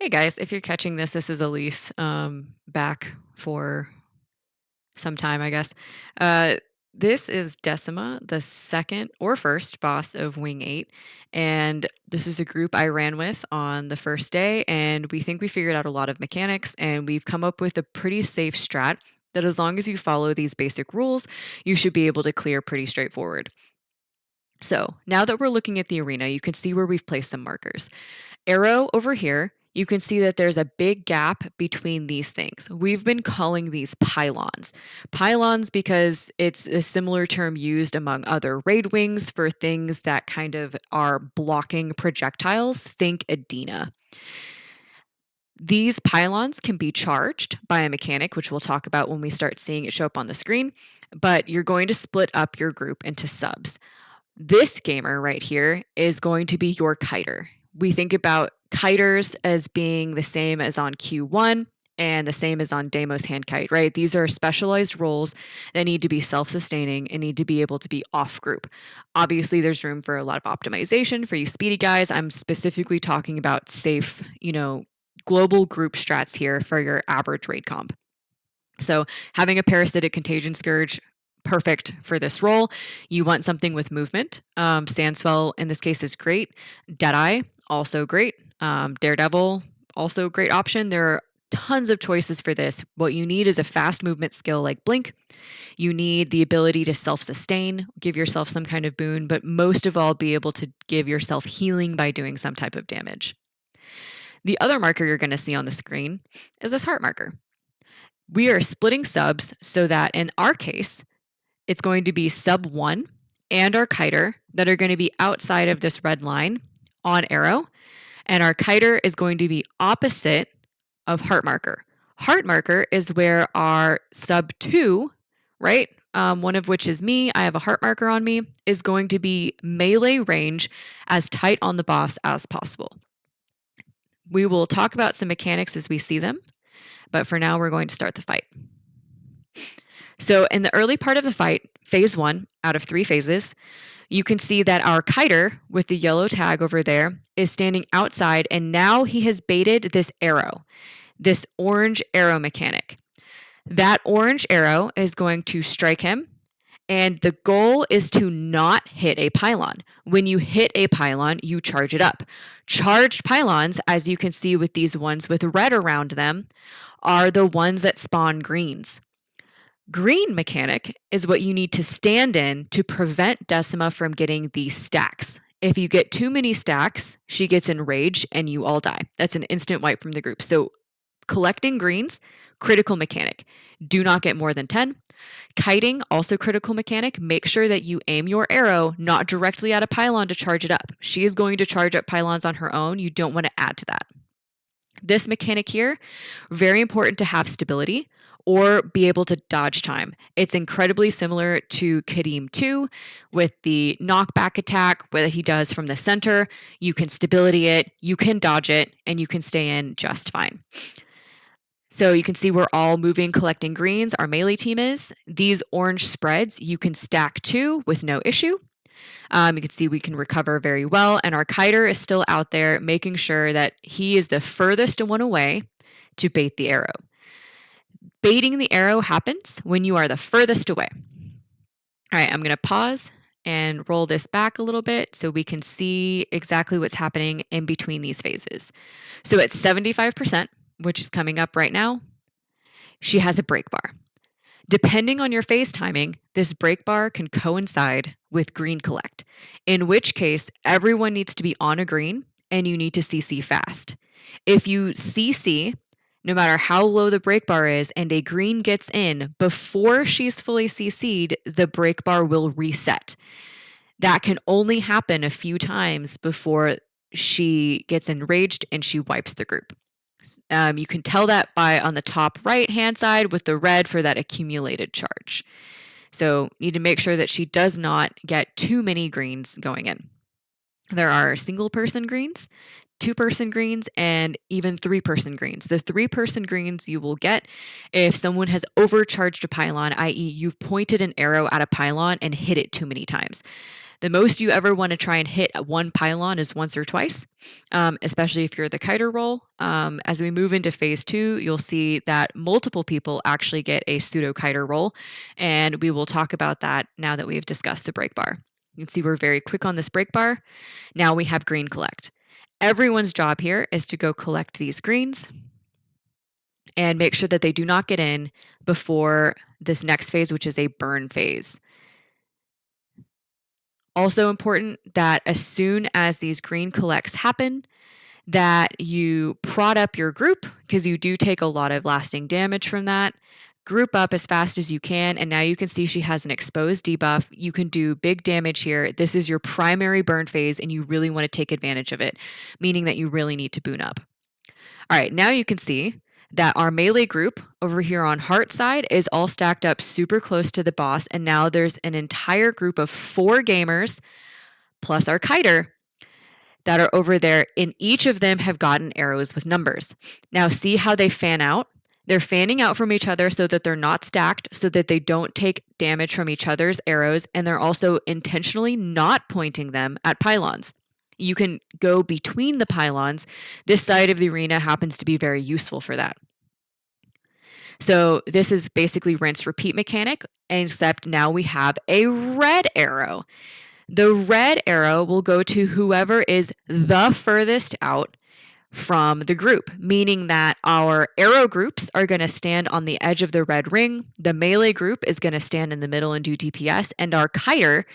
Hey guys, if you're catching this, this is Elise, back for some time, I guess. Uh, this is Decima, the second or first boss of Wing 8. And this is a group I ran with on the first day. And we think we figured out a lot of mechanics and we've come up with a pretty safe strat that as long as you follow these basic rules, you should be able to clear pretty straightforward. So now that we're looking at the arena, you can see where we've placed some markers. Arrow over here, you can see that there's a big gap between these things. We've been calling these pylons. Pylons because it's a similar term used among other raid wings for things that kind of are blocking projectiles. Think Adena. These pylons can be charged by a mechanic, which we'll talk about when we start seeing it show up on the screen, but you're going to split up your group into subs. This gamer right here is going to be your kiter. We think about kiters as being the same as on Q1 and the same as on Deimos hand kite, right? These are specialized roles that need to be self-sustaining and need to be able to be off group. Obviously, there's room for a lot of optimization for you speedy guys. I'm specifically talking about safe, global group strats here for your average raid comp. So having a parasitic contagion scourge, perfect for this role. You want something with movement. Sandswell in this case is great. Deadeye, also great. Daredevil, also great option. There are tons of choices for this. What you need is a fast movement skill like Blink. You need the ability to self-sustain, give yourself some kind of boon, but most of all, be able to give yourself healing by doing some type of damage. The other marker you're going to see on the screen is this heart marker. We are splitting subs so that in our case, it's going to be sub 1 and our kiter that are going to be outside of this red line on arrow. And our kiter is going to be opposite of heart marker. Heart marker is where our sub 2, right? One of which is me, I have a heart marker on me, is going to be melee range as tight on the boss as possible. We will talk about some mechanics as we see them, but for now we're going to start the fight. So in the early part of the fight, phase 1 out of 3 phases, you can see that our kiter with the yellow tag over there is standing outside and now he has baited this arrow, this orange arrow mechanic. That orange arrow is going to strike him and the goal is to not hit a pylon. When you hit a pylon, you charge it up. Charged pylons, as you can see with these ones with red around them, are the ones that spawn greens. Green mechanic is what you need to stand in to prevent Decima from getting these stacks. If you get too many stacks, she gets enraged and you all die. That's an instant wipe from the group. So collecting greens, critical mechanic. Do not get more than 10. Kiting, also critical mechanic. Make sure that you aim your arrow not directly at a pylon to charge it up. She is going to charge up pylons on her own. You don't want to add to that. This mechanic here, very important to have stability or be able to dodge time. It's incredibly similar to Kadim 2 with the knockback attack, where he does from the center. You can stability it, you can dodge it, and you can stay in just fine. So you can see we're all moving, collecting greens. Our melee team is. These orange spreads you can stack 2 with no issue. You can see we can recover very well, and our kiter is still out there making sure that he is the furthest one away to bait the arrow. Baiting the arrow happens when you are the furthest away. All right, I'm going to pause and roll this back a little bit so we can see exactly what's happening in between these phases. So at 75%, which is coming up right now, she has a break bar. Depending on your phase timing, this break bar can coincide with green collect, in which case everyone needs to be on a green and you need to CC fast. If you CC, no matter how low the break bar is, and a green gets in before she's fully CC'd, the break bar will reset. That can only happen a few times before she gets enraged and she wipes the group. You can tell that by on the top right hand side with the red for that accumulated charge. So need to make sure that she does not get too many greens going in. There are single person greens, two-person greens, and even three-person greens. The three-person greens you will get if someone has overcharged a pylon, i.e., you've pointed an arrow at a pylon and hit it too many times. The most you ever want to try and hit one pylon is once or twice, especially if you're the kiter role. As we move into phase 2, you'll see that multiple people actually get a pseudo kiter roll, and we will talk about that now that we've discussed the break bar. You can see we're very quick on this break bar. Now we have green collect. Everyone's job here is to go collect these greens and make sure that they do not get in before this next phase, which is a burn phase. Also important that as soon as these green collects happen, that you prod up your group, because you do take a lot of lasting damage from that. Group up as fast as you can, and now you can see she has an exposed debuff. You can do big damage here. This is your primary burn phase, and you really want to take advantage of it, meaning that you really need to boon up. All right, now you can see that our melee group over here on Heart side is all stacked up super close to the boss, and now there's an entire group of 4 gamers plus our kiter that are over there, and each of them have gotten arrows with numbers. Now see how they fan out? They're fanning out from each other so that they're not stacked, so that they don't take damage from each other's arrows, and they're also intentionally not pointing them at pylons. You can go between the pylons. This side of the arena happens to be very useful for that. So this is basically rinse repeat mechanic, except now we have a red arrow. The red arrow will go to whoever is the furthest out from the group, meaning that our arrow groups are going to stand on the edge of the red ring. The melee group is going to stand in the middle and do DPS, and our kiter,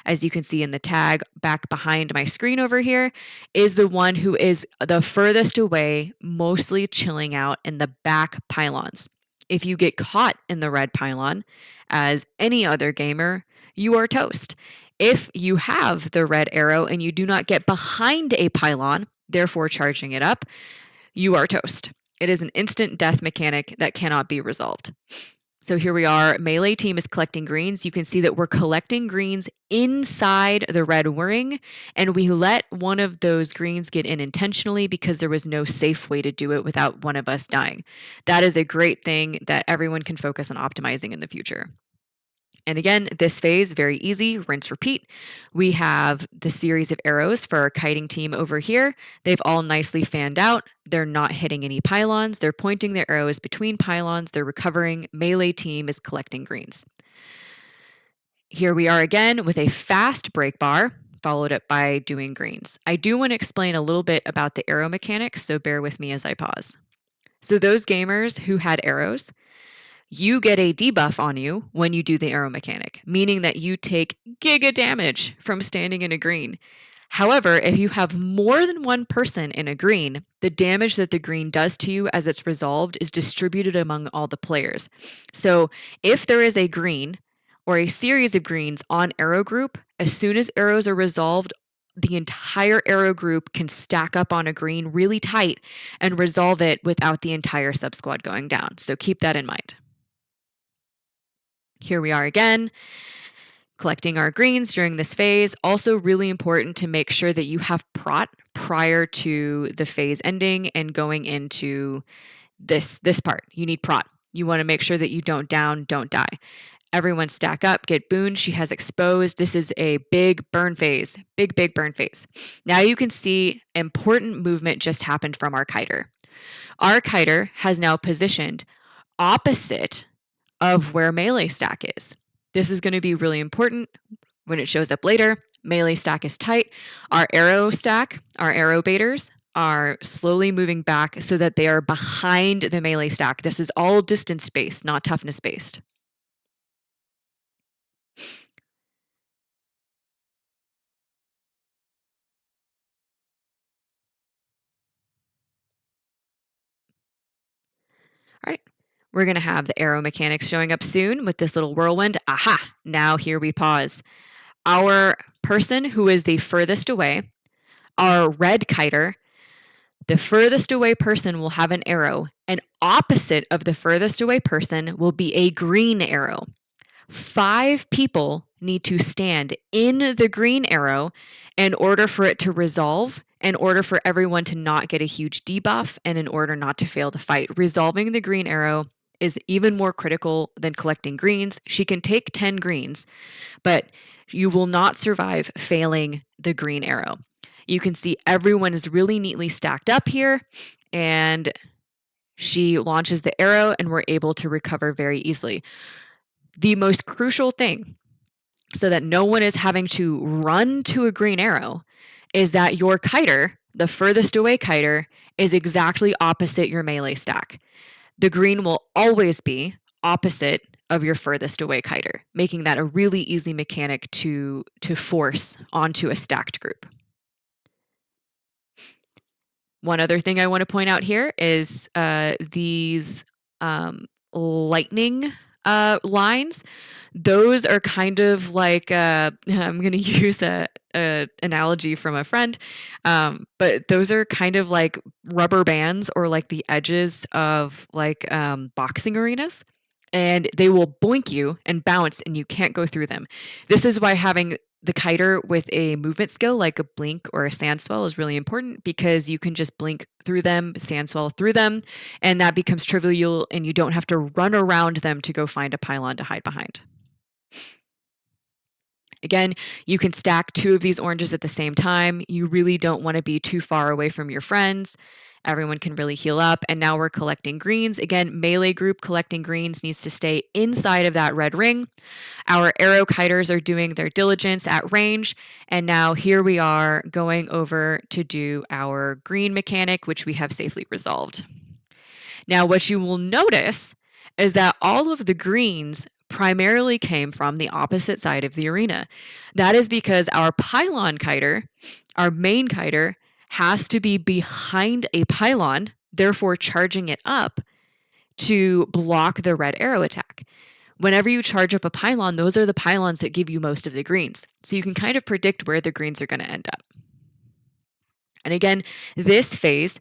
as you can see in the tag back behind my screen over here, is the one who is the furthest away, mostly chilling out in the back pylons. If you get caught in the red pylon, as any other gamer, you are toast. If you have the red arrow and you do not get behind a pylon, therefore charging it up, you are toast. It is an instant death mechanic that cannot be resolved. So here we are, melee team is collecting greens. You can see that we're collecting greens inside the red ring, and we let one of those greens get in intentionally because there was no safe way to do it without one of us dying. That is a great thing that everyone can focus on optimizing in the future. And again, this phase, very easy, rinse, repeat. We have the series of arrows for our kiting team over here. They've all nicely fanned out. They're not hitting any pylons. They're pointing their arrows between pylons. They're recovering. Melee team is collecting greens. Here we are again with a fast break bar, followed up by doing greens. I do want to explain a little bit about the arrow mechanics, so bear with me as I pause. So those gamers who had arrows, you get a debuff on you when you do the arrow mechanic, meaning that you take giga damage from standing in a green. However, if you have more than one person in a green, the damage that the green does to you as it's resolved is distributed among all the players. So if there is a green or a series of greens on arrow group, as soon as arrows are resolved, the entire arrow group can stack up on a green really tight and resolve it without the entire sub squad going down. So keep that in mind. Here we are again, collecting our greens during this phase. Also really important to make sure that you have prot prior to the phase ending and going into this part. You need prot. You want to make sure that you don't down, don't die. Everyone stack up, get booned. She has exposed. This is a big burn phase, big burn phase. Now you can see important movement just happened from our kiter. Our kiter has now positioned opposite of where melee stack is. This is going to be really important when it shows up later. Melee stack is tight. Our arrow stack, our arrow baiters, are slowly moving back so that they are behind the melee stack. This is all distance based, not toughness based. All right. We're going to have the arrow mechanics showing up soon with this little whirlwind. Aha! Now here we pause. Our person who is the furthest away, our red kiter, the furthest away person will have an arrow, and opposite of the furthest away person will be a green arrow. 5 people need to stand in the green arrow in order for it to resolve in order for everyone to not get a huge debuff and in order not to fail the fight. Resolving the green arrow is even more critical than collecting greens. She can take 10 greens, but you will not survive failing the green arrow. You can see everyone is really neatly stacked up here, and she launches the arrow and we're able to recover very easily. The most crucial thing, so that no one is having to run to a green arrow, is that your kiter, the furthest away kiter, is exactly opposite your melee stack. The green will always be opposite of your furthest away kiter, making that a really easy mechanic to force onto a stacked group. One other thing I want to point out here is these lightning lines. Those are kind of like I'm going to use a analogy from a friend, but those are kind of like rubber bands or like the edges of like boxing arenas. And they will blink you and bounce, and you can't go through them. This is why having the kiter with a movement skill like a blink or a sand swell is really important, because you can just blink through them, sand swell through them, and that becomes trivial and you don't have to run around them to go find a pylon to hide behind. Again, you can stack 2 of these oranges at the same time. You really don't want to be too far away from your friends. Everyone can really heal up. And now we're collecting greens. Again, melee group collecting greens needs to stay inside of that red ring. Our arrow kiters are doing their diligence at range. And now here we are going over to do our green mechanic, which we have safely resolved. Now, what you will notice is that all of the greens primarily came from the opposite side of the arena. That is because our pylon kiter, our main kiter, has to be behind a pylon, therefore charging it up to block the red arrow attack. Whenever you charge up a pylon, those are the pylons that give you most of the greens. So you can kind of predict where the greens are going to end up. And again, this phase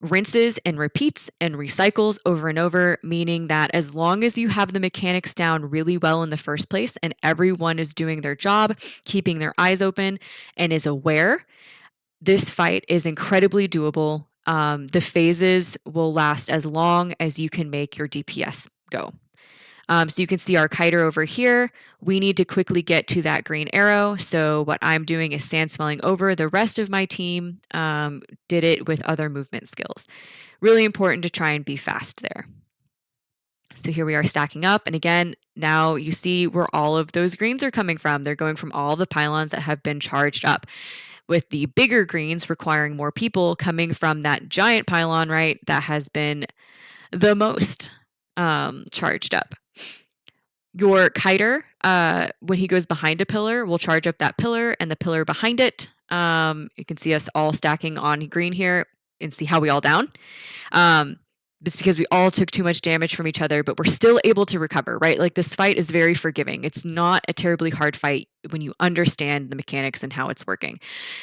rinses and repeats and recycles over and over, meaning that as long as you have the mechanics down really well in the first place and everyone is doing their job, keeping their eyes open, and is aware, this fight is incredibly doable. The phases will last as long as you can make your DPS go. So you can see our kiter over here. We need to quickly get to that green arrow. So what I'm doing is sand swelling over. The rest of my team did it with other movement skills. Really important to try and be fast there. So here we are stacking up. And again, now you see where all of those greens are coming from. They're going from all the pylons that have been charged up, with the bigger greens requiring more people coming from that giant pylon, right, that has been the most charged up. Your kiter, when he goes behind a pillar, will charge up that pillar and the pillar behind it. You can see us all stacking on green here and see how we all down. It's because we all took too much damage from each other, but we're still able to recover, right? Like, this fight is very forgiving. It's not a terribly hard fight when you understand the mechanics and how it's working.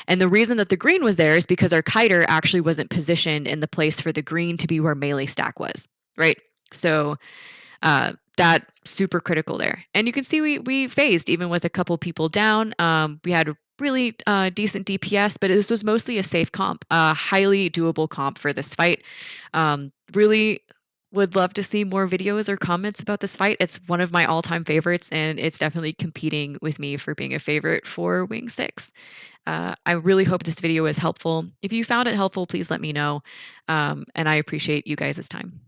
And the reason that the green was there is because our kiter actually wasn't positioned in the place for the green to be where melee stack was, right? So that super critical there. And you can see we phased even with a couple people down. We had really decent DPS, but this was mostly a safe comp, highly doable comp for this fight. Really would love to see more videos or comments about this fight. It's one of my all-time favorites, and it's definitely competing with me for being a favorite for Wing 6. I really hope this video was helpful. If you found it helpful, please let me know, and I appreciate you guys' time.